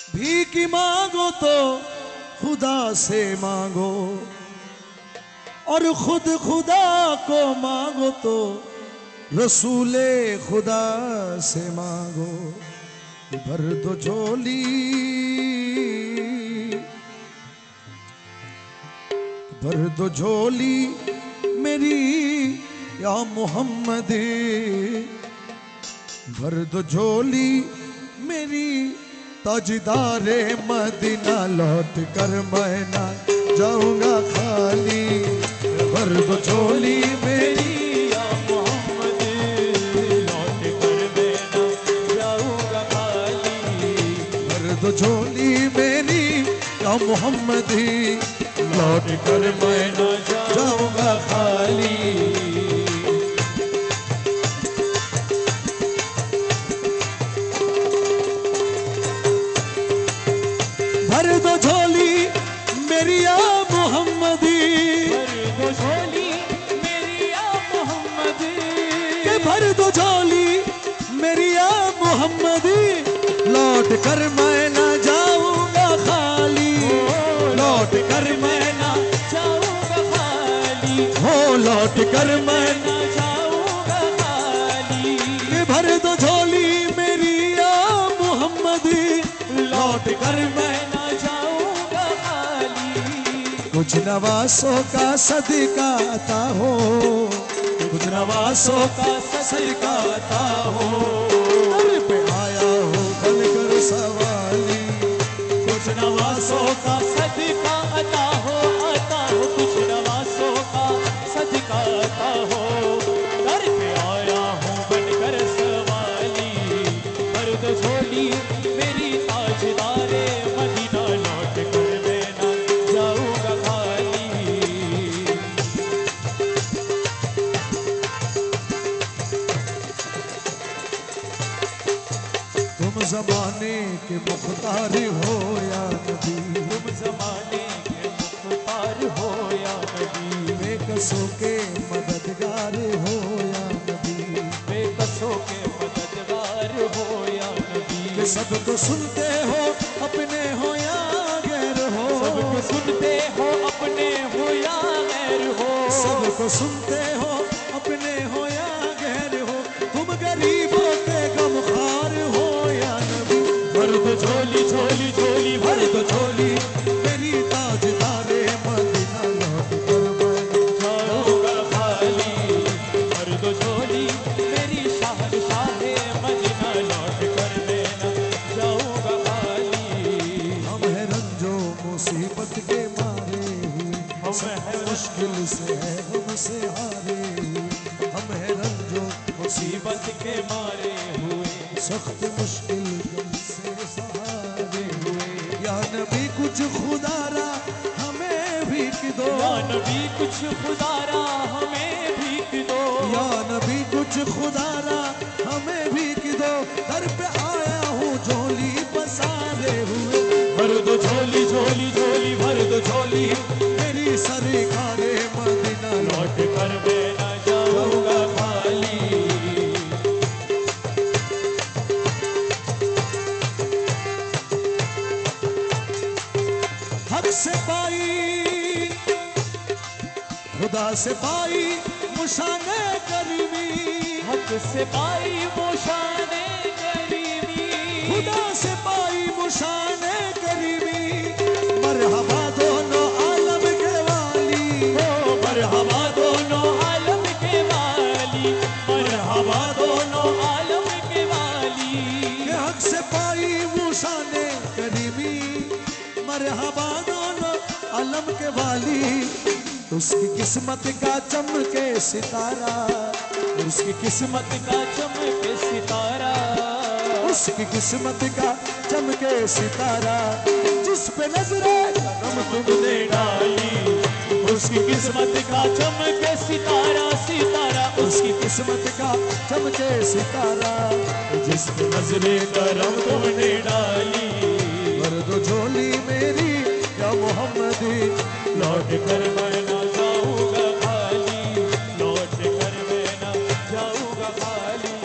भीख मांगो तो खुदा से मांगो, और खुद खुदा को मांगो तो रसूले खुदा से मांगो। भर दो झोली, भर दो झोली मेरी या मोहम्मद, भर दो झोली मेरी ताजदारे मदीना, लौट कर मैं ना जाऊंगा खाली। भर दो झोली मेरी या मोहम्मद, लौट कर मैं ना जाऊंगा खाली। भर दो झोली मेरी या मोहम्मद, लौट कर मैं ना जाऊंगा खाली। भर दो झोली मेरी या मोहम्मदी, भर दो झोली मेरी या मोहम्मद, के भर दो झोली मेरी या मोहम्मदी, लौट कर मैं ना जाऊंगा खाली। लौट कर मैं ना जाऊंगा खाली, हो, लौट कर मैं ना, ना जाऊंगा खाली। के भर दो झोली मेरी या मोहम्मदी, लौट कर मैं ना जाऊंगा खाली। कुछ नवासों का सदका आता हो, कुछ नवासों का सदका आता हो। दर पे आया हो बनकर सवाली, कुछ नवासों का सदका अता हो, कुछ नवासों का सदका अता हो। दर पे आया हूँ बनकर सवाली, भर दो झोली मेरी ताजदारे मदीना, लौट कर मैं ना जाऊंगा खाली। तुम जमाने के मुख्तार हो या नबी, तुम जमाने के मुख्तार हो या नबी, बेकसों के मददगार हो या नबी, बेकसों के मददगार हो या नबी। कि सबको सुनते हो अपने हो या गैर हो, सबको सुनते हो अपने हो या गैर हो, सबको सुनते हो अपने हो या गैर हो। तुम गरीबों के गमखार हो या नबी, भर दो झोली झोली झोली, भर दो झोली मेरी ताजदारे मदीना, लौट कर मैं जाऊंगा खाली। भर दो झोली मेरी शाहे मदीना, लौट कर मैं ना जाऊंगा खाली। हम है रंजो मुसीबत के मारे, हम है मुश्किल से है हमसे हारे। हम है रंजो मुसीबत के मारे हुए, सख्त मुश्किल से सहारे हुए। या नबी कुछ खुदारा हमें भीख दो, या नबी कुछ खुदारा हमें भीख दो, या नबी कुछ खुदारा हमें भीख दो। दर पे आया हूँ झोली पसारे हुए, भर दो झोली झोली झोली, भर दो झोली मेरी सरकारे मदीना, लौट कर मैं ना जाऊंगा खाली। हक से पाई खुदा से पाई मुशाने करीमी, हक से पाई वो शाने करीमी, खुदा से पाई मुशाने करीमी। मरहबा दोनों आलम के वाली, ओ मरहबा दोनों आलम के वाली, मरहबा दोनों आलम के वाली। के हक से पाई मुशाने करीमी, मरहबा दोनों आलम के वाली। उसकी किस्मत का चमके सितारा, उसकी किस्मत का चमके सितारा, उसकी किस्मत का चमके सितारा। जिस पे नजरे करम तुमने डाली, उसकी किस्मत का चमके सितारा, सितारा उसकी किस्मत का चमके सितारा। जिस पे नजरे करम तुमने डाली। भर दो झोली मेरी या मोहम्मदी, लौट कर मैं ना जाऊंगा खाली, लौट कर मैं ना जाऊंगा खाली।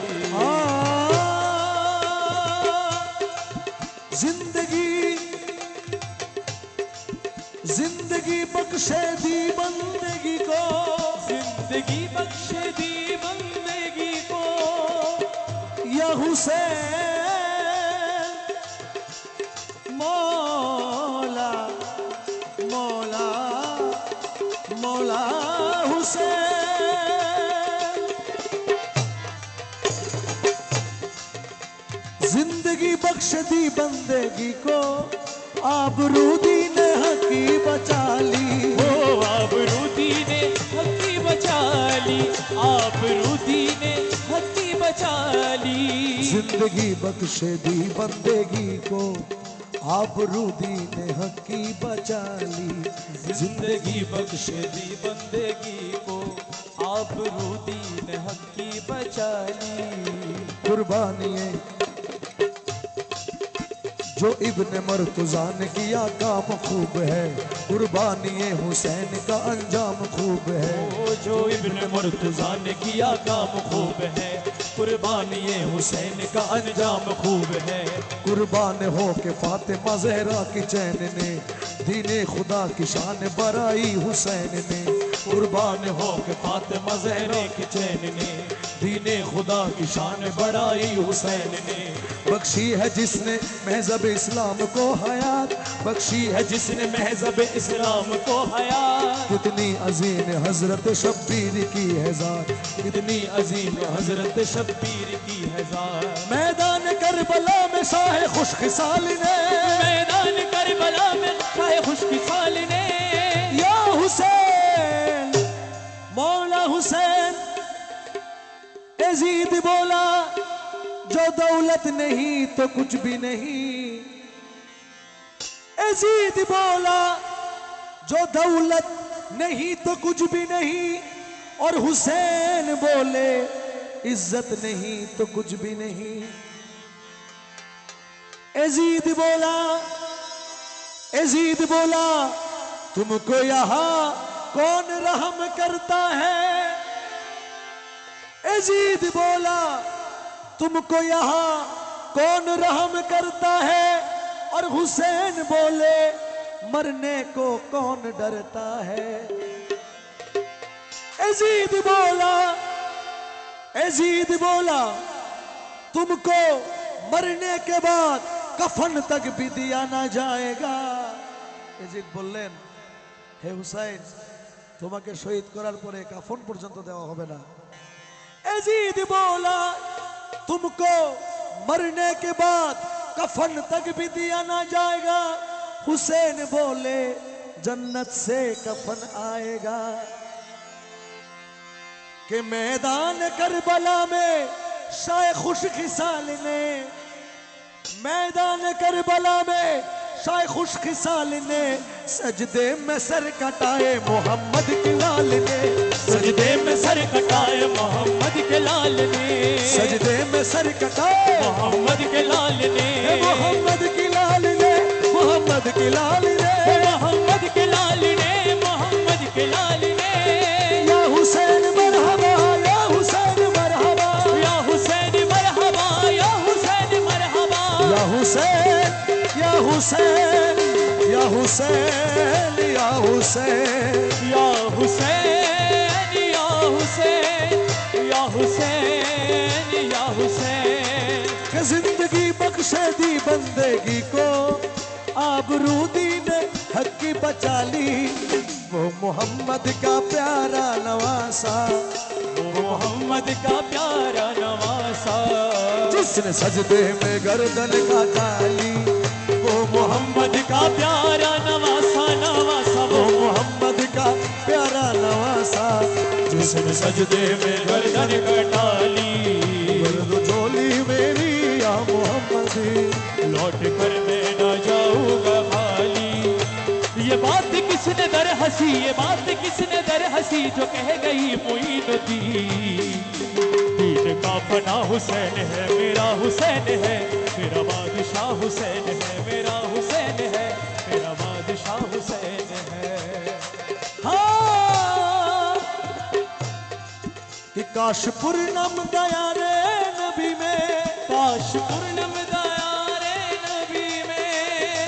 जिंदगी जिंदगी बख्शे दी बंदगी को, जिंदगी बख्शे दी बंदगी को, या हुसैन मौला मौला मौला हुसैन। जिंदगी बख्श दी बंदगी को, आबरूदी ने हकी बचा ली। ओ आबरूदी ने हकी बचा ली, आबरूदी ने हकी बचा ली। जिंदगी बख्श दी बंदगी को, आबरूदी ने हकी बचा ली। जिंदगी बख्श दी बंदगी को, आबरूदी ने हकी बचा ली। कुर्बानियां जो इब्ने मर्तुज़ा ने किया काम खूब है, कुर्बानी हुसैन का अंजाम खूब है। ओ जो इब्ने मर्तुज़ा ने किया काम खूब है, कुर्बानी हुसैन का अंजाम खूब है। कुर्बान हो के फातिमा ज़हरा की चैन ने, दीने खुदा की शान बराई हुसैन ने। कुर्बान हो के फातिमा ज़हरा की चैन ने, दीने खुदा की शान बढ़ाई हुसैन ने। बख्शी है जिसने महज़ब इस्लाम को हयात, बख्शी है जिसने महज़ब इस्लाम को हयात। कितनी अजीम हजरत शब्बीर की है ज़ात, कितनी अजीम हजरत शब्बीर की है ज़ात। मैदान करबला में शाह खुशखिसाल ने, मैदान करबला में शाह खुशखिसाल ने, या हुसैन मौला हुसैन। यजीद बोला जो दौलत नहीं तो कुछ भी नहीं, यजीद बोला जो दौलत नहीं तो कुछ भी नहीं, और हुसैन बोले इज्जत नहीं तो कुछ भी नहीं। यजीद बोला तुमको यहां कौन रहम करता है। यजीद बोला तुमको यहां कौन रहम करता है, और हुसैन बोले मरने को कौन डरता है। यजीद बोला तुमको मरने के बाद कफन तक भी दिया ना जाएगा। यजीद बोलें हे हुसैन তোমাকে শহীদ করার পরে কাফন পর্যন্ত দেওয়া হবে না। यजीद बोला तुमको मरने के बाद कफन तक भी दिया ना जाएगा। हुसैन बोले जन्नत से कफन आएगा। कि मैदान करबला में शाह खुशखिसाल ने, मैदान करबला में शाह खुशखिसाल ने, सजदे में सर कटाए मोहम्मद के लाल ने, सजदे में सर कटाए मोहम्मद के लाल ने, सजदे में सर कटाए मोहम्मद के लाल ने, मोहम्मद के लाल ने, मोहम्मद के लाल ने, मोहम्मद के लाल ने, मोहम्मद के लाल ने। या हुसैन मरहबा, या हुसैन मरहबा, या हुसैन मरहबा, या हुसैन मरहबा, या हुसैन, या हुसैन, या हुसैन, या हुसैन, या हुसैन, या हुसैन, या हुसैन, या हुसैन। कि जिंदगी बख्शे दी बंदगी को, आबरूदी ने हक की बचा ली। वो मोहम्मद का प्यारा नवासा, वो मोहम्मद का प्यारा नवासा, जिसने सजदे में गर्दन काटा ली। वो मोहम्मद का प्यारा नवासा, नवासा वो मोहम्मद का प्यारा नवासा, जिसने सजदे में गर्दन कटा ली। गर्द झोली मेरी या मोहम्मद, लौट कर मैं न जाऊंगा खाली। ये बात किसने दर हंसी, ये बात किसने दर हंसी, जो कह गई मुईनुद्दीन। दीन का फना हुसैन है, मेरा हुसैन है, मेरा बादशाह हुसैन है, मेरा हुसैन है, मेरा बादशाह हुसैन है। हाँ कि काश पूर्णम दया रे नबी में, काश पूर्णम दया रे नबी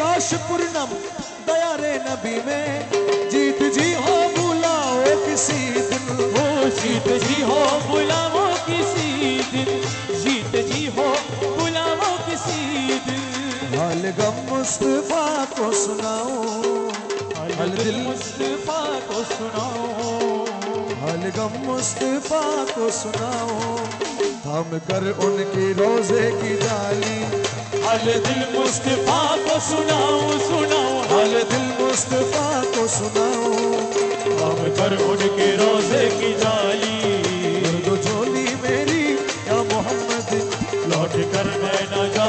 काश पूर्णम दया रे नबी में जीत जी हो बुलाओ किसी दिन। ओ जीत जी हो बुलाओ किसी दिन, जीत जी हो बुलाओ किसी दिन। हाल गम मुस्तफा को सुनाओ, हाल दिल मुस्तफा को सुनाओ, हाल गम मुस्तफा को सुनाओ, थाम कर उनकी रोजे की डाली। हाल दिल मुस्तफा को सुनाओ, सुनाओ हाल दिल मुस्तफा को सुनाओ, हम कर उनके रोजे की जाली। दो झोली मेरी या मोहम्मद लौट कर मैं न जा